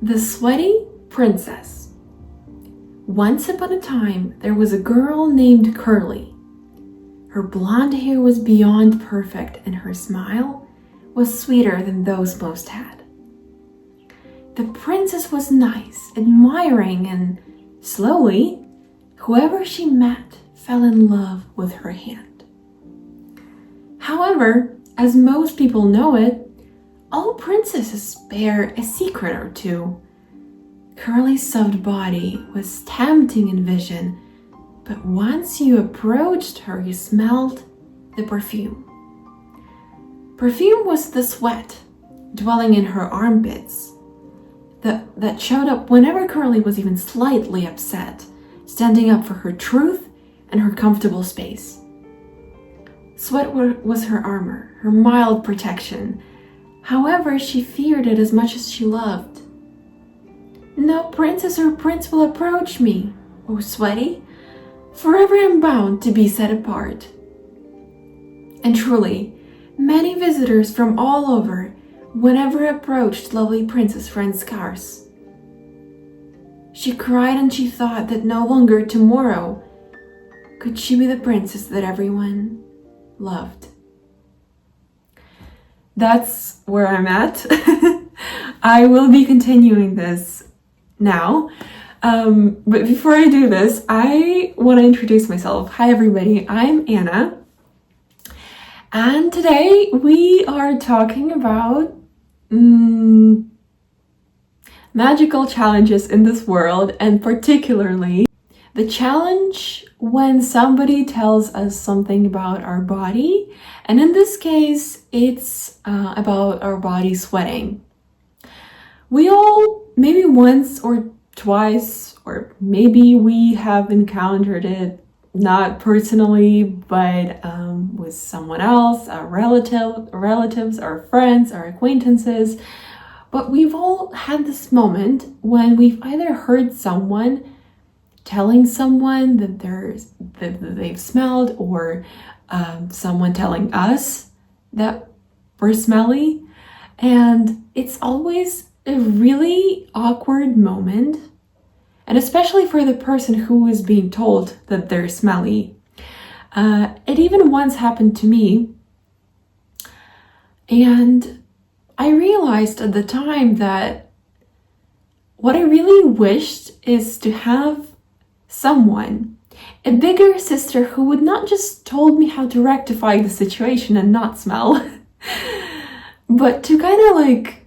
The Sweaty Princess. Once upon a time, there was a girl named Curly. Her blonde hair was beyond perfect, and her smile was sweeter than those most had. The princess was nice, admiring, and slowly, whoever she met fell in love with her hand. However, as most people know it, all princesses bear a secret or two. Curly's soft body was tempting in vision, but once you approached her, you smelled the perfume. Perfume was the sweat dwelling in her armpits that showed up whenever Curly was even slightly upset, standing up for her truth and her comfortable space. Sweat was her armor, her mild protection. However, she feared it as much as she loved. No princess or prince will approach me, oh Sweaty. Forever I'm bound to be set apart. And truly, many visitors from all over whenever approached lovely Princess Friend Scarce. She cried and she thought that no longer tomorrow could she be the princess that everyone loved. That's where I'm at. I will be continuing this now. But before I do this, I want to introduce myself. Hi everybody, I'm Anna. And today we are talking about magical challenges in this world, and particularly the challenge when somebody tells us something about our body, and in this case it's about our body sweating. We all, maybe once or twice, or maybe we have encountered it, not personally, but with someone else, our relatives, our friends, our acquaintances. But we've all had this moment when we've either heard someone telling someone that they've smelled, or someone telling us that we're smelly, and it's always a really awkward moment, and especially for the person who is being told that they're smelly. It even once happened to me, and I realized at the time that what I really wished is to have someone, a bigger sister, who would not just told me how to rectify the situation and not smell, but to kind of like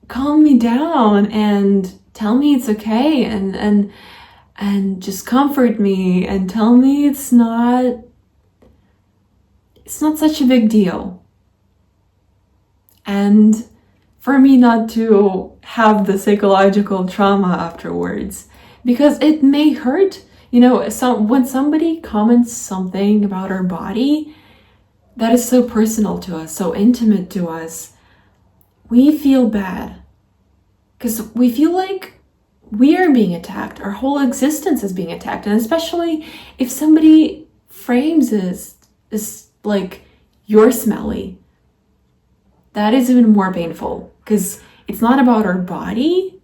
calm me down and tell me it's okay, and just comfort me and tell me it's not such a big deal. And for me not to have the psychological trauma afterwards, because it may hurt, when somebody comments something about our body that is so personal to us, so intimate to us, we feel bad. Because we feel like we are being attacked, our whole existence is being attacked. And especially if somebody frames this like, you're smelly, that is even more painful, because it's not about our body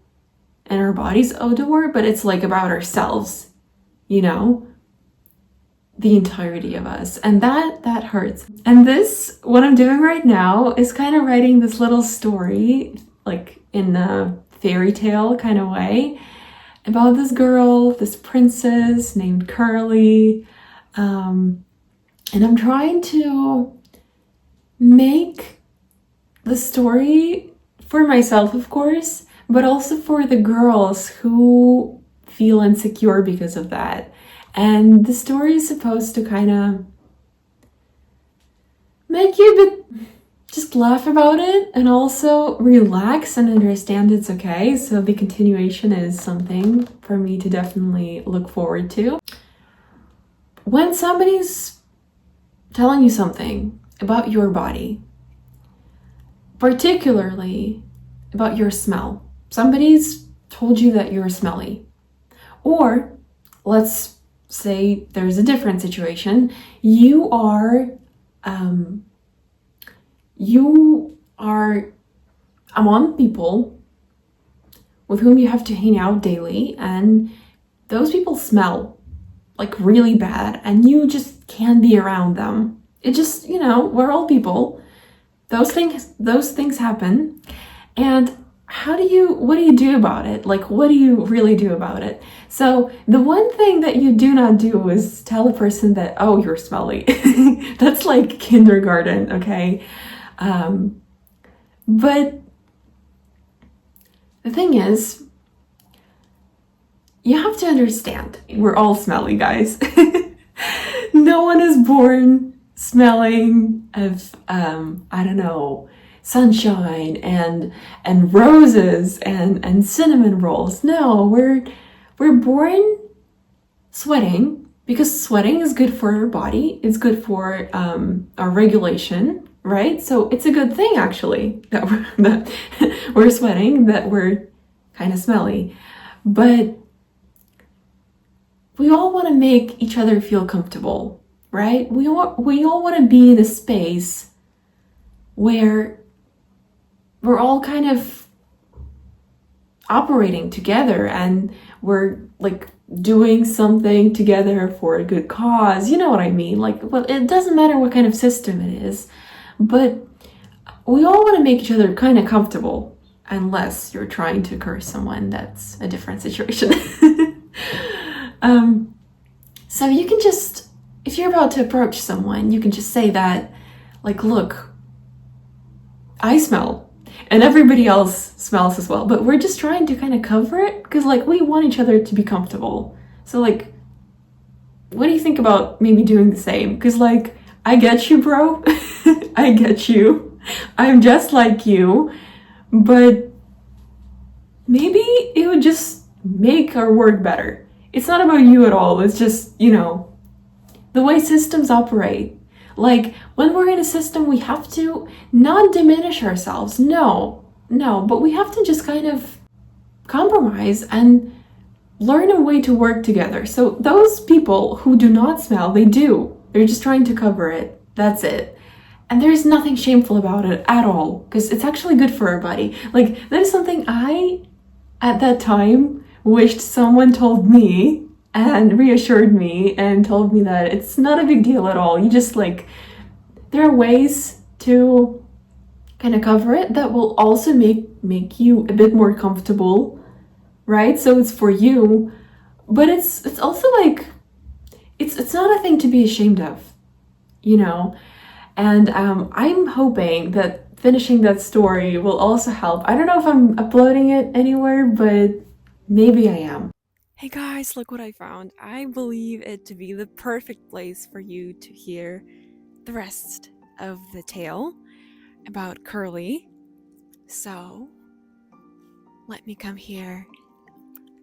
and our body's odor, but it's like about ourselves, the entirety of us. And that hurts. And this, what I'm doing right now, is kind of writing this little story, like in a fairy tale kind of way, about this girl, this princess named Curly. And I'm trying to make the story for myself, of course, but also for the girls who feel insecure because of that. And the story is supposed to kind of make you a bit just laugh about it, and also relax and understand it's okay. So the continuation is something for me to definitely look forward to. When somebody's telling you something about your body, particularly about your smell, somebody's told you that you're smelly, or let's say there's a different situation, you are among people with whom you have to hang out daily, and those people smell like really bad and you just can't be around them. It just, we're all people. Those things happen. And what do you do about it? Like, what do you really do about it? So the one thing that you do not do is tell a person that, oh, you're smelly. That's like kindergarten, okay? But the thing is, you have to understand, we're all smelly, guys. No one is born smelling of, I don't know, sunshine and roses and cinnamon rolls. No, we're born sweating because sweating is good for our body. It's good for our regulation, right? So it's a good thing actually that we're sweating, that we're kind of smelly. But we all want to make each other feel comfortable, right? We all want to be in a space where we're all kind of operating together and we're like doing something together for a good cause. You know what I mean? Like, well, it doesn't matter what kind of system it is, but we all want to make each other kind of comfortable, unless you're trying to curse someone. That's a different situation. So you can just, if you're about to approach someone, you can just say that, like, look, I smell and everybody else smells as well, but we're just trying to kind of cover it because, like, we want each other to be comfortable. So, like, what do you think about maybe doing the same? Because, like, I get you, bro. I get you. I'm just like you, but maybe it would just make our work better. It's not about you at all. It's just, the way systems operate. Like, when we're in a system, we have to not diminish ourselves. No, but we have to just kind of compromise and learn a way to work together. So those people who do not smell, they do. They're just trying to cover it. That's it. And there's nothing shameful about it at all, because it's actually good for our body. Like, that is something I, at that time, wished someone told me and reassured me and told me that it's not a big deal at all. You just, like, there are ways to kind of cover it that will also make you a bit more comfortable, right? So it's for you, but it's also like, it's not a thing to be ashamed of, And I'm hoping that finishing that story will also help. I don't know if I'm uploading it anywhere, but maybe I am. Hey guys, look what I found. I believe it to be the perfect place for you to hear the rest of the tale about Curly. So, let me come here,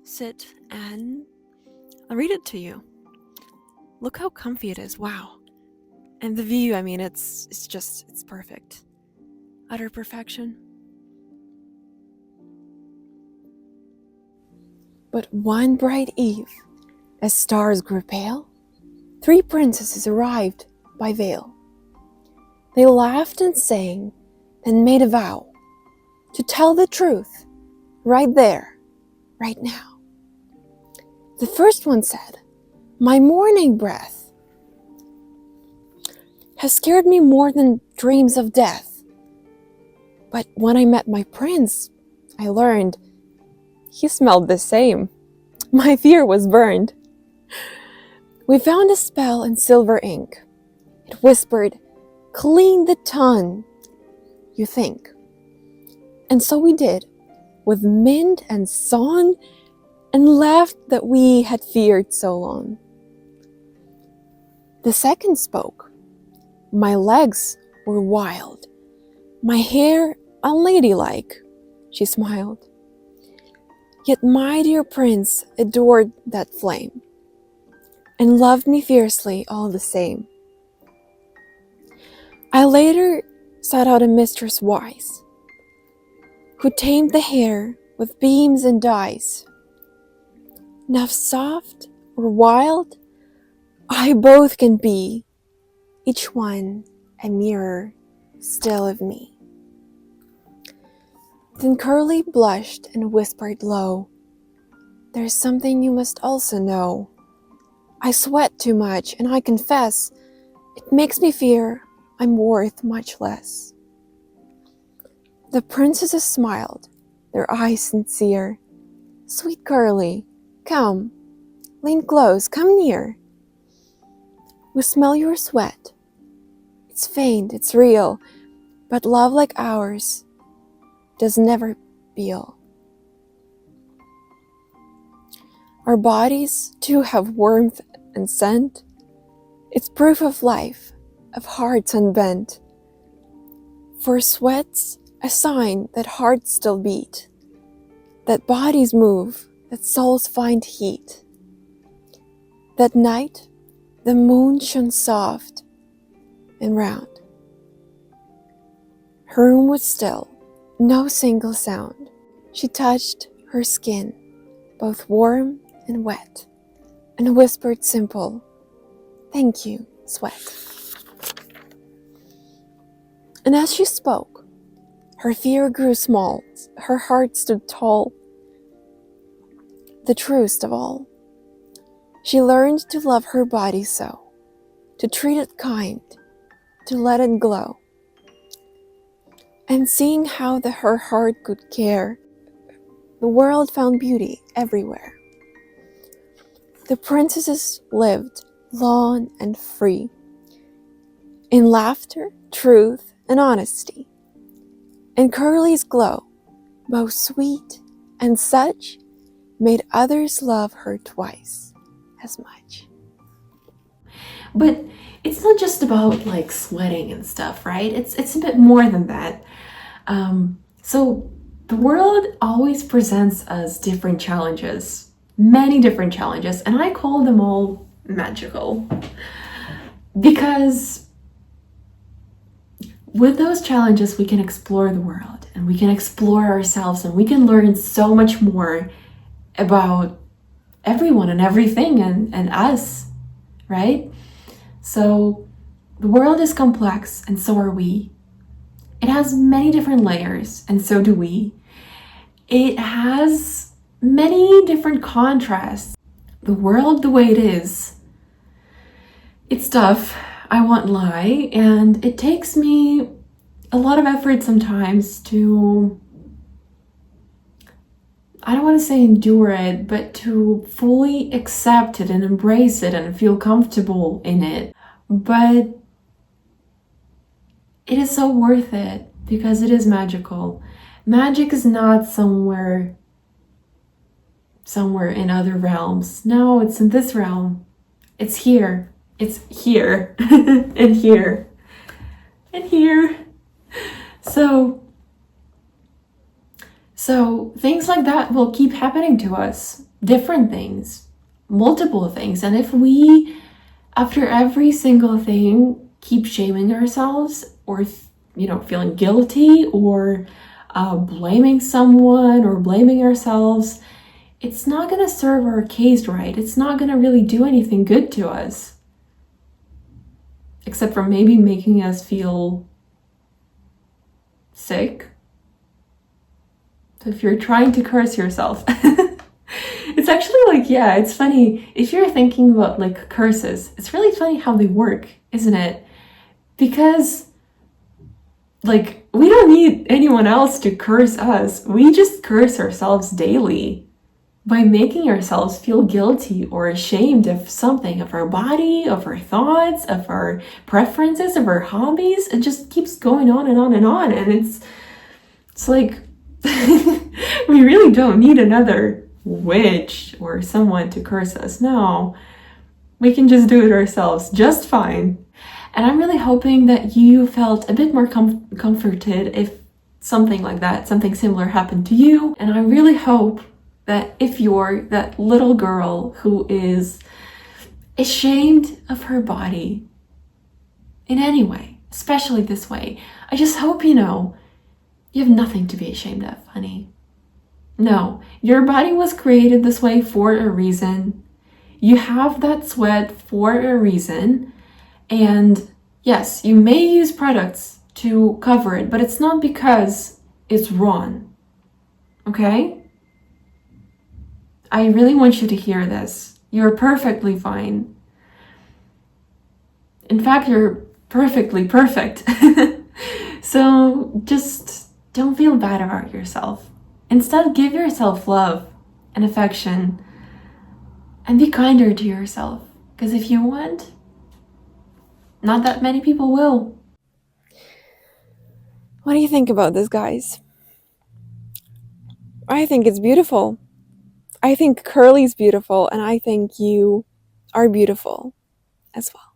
sit, and I'll read it to you. Look how comfy it is, wow. And the view, I mean, it's perfect. Utter perfection. But one bright eve, as stars grew pale, 3 princesses arrived by veil. They laughed and sang, then made a vow to tell the truth right there, right now. The first one said, "My morning breath has scared me more than dreams of death. But when I met my prince, I learned he smelled the same. My fear was burned. We found a spell in silver ink. It whispered, 'Clean the tongue,' you think. And so we did, with mint and song, and laughed that we had feared so long. The second spoke. My legs were wild, my hair unladylike," she smiled. "Yet my dear prince adored that flame, and loved me fiercely all the same. I later sought out a mistress wise, who tamed the hair with beams and dyes. Now soft or wild, I both can be, each one a mirror still of me." Then Curly blushed and whispered low, "There's something you must also know. I sweat too much, and I confess it makes me fear I'm worth much less." The princesses smiled, their eyes sincere. "Sweet Curly, come, lean close, come near. We smell your sweat. It's faint, it's real, but love like ours does never feel. Our bodies too have warmth and scent. It's proof of life, of hearts unbent. For sweat's a sign that hearts still beat, that bodies move, that souls find heat. That night the moon shone soft and round. Her room was still, no single sound. She touched her skin, both warm and wet, and whispered simple, "Thank you, sweat." And as she spoke, her fear grew small, her heart stood tall. The truest of all, she learned to love her body so, to treat it kind, to let it glow. And seeing how her heart could care, the world found beauty everywhere. The princesses lived long and free, in laughter, truth, and honesty. And Curly's glow, both sweet and such, made others love her twice as much. But it's not just about like sweating and stuff, right? It's a bit more than that. So the world always presents us different challenges, many different challenges, and I call them all magical. Because with those challenges, we can explore the world and we can explore ourselves and we can learn so much more about everyone and everything and us, right? So the world is complex and so are we. It has many different layers and so do we. It has many different contrasts. The world the way it is, it's tough, I won't lie, and it takes me a lot of effort sometimes to, I don't want to say endure it, but to fully accept it and embrace it and feel comfortable in it. But it is so worth it because it is magical. Magic is not somewhere in other realms. No, it's in this realm. It's here. It's here. And here. And here. So things like that will keep happening to us. Different things. Multiple things. And if we, after every single thing, keep shaming ourselves or, feeling guilty or blaming someone or blaming ourselves, it's not going to serve our case right. It's not going to really do anything good to us. Except for maybe making us feel sick. So if you're trying to curse yourself, it's actually it's funny. If you're thinking about curses, it's really funny how they work, isn't it? Because we don't need anyone else to curse us. We just curse ourselves daily by making ourselves feel guilty or ashamed of something, of our body, of our thoughts, of our preferences, of our hobbies. It just keeps going on and on and on. And it's like, we really don't need another witch or someone to curse us. No, we can just do it ourselves just fine. And I'm really hoping that you felt a bit more comforted if something like that, something similar happened to you. And I really hope that if you're that little girl who is ashamed of her body in any way, especially this way, I just hope you know you have nothing to be ashamed of, honey. No, your body was created this way for a reason. You have that sweat for a reason. And yes, you may use products to cover it, but it's not because it's wrong. Okay? I really want you to hear this. You're perfectly fine. In fact, you're perfectly perfect. So just don't feel bad about yourself. Instead, give yourself love and affection and be kinder to yourself. Because if you want, not that many people will. What do you think about this, guys? I think it's beautiful. I think Curly's beautiful, and I think you are beautiful as well.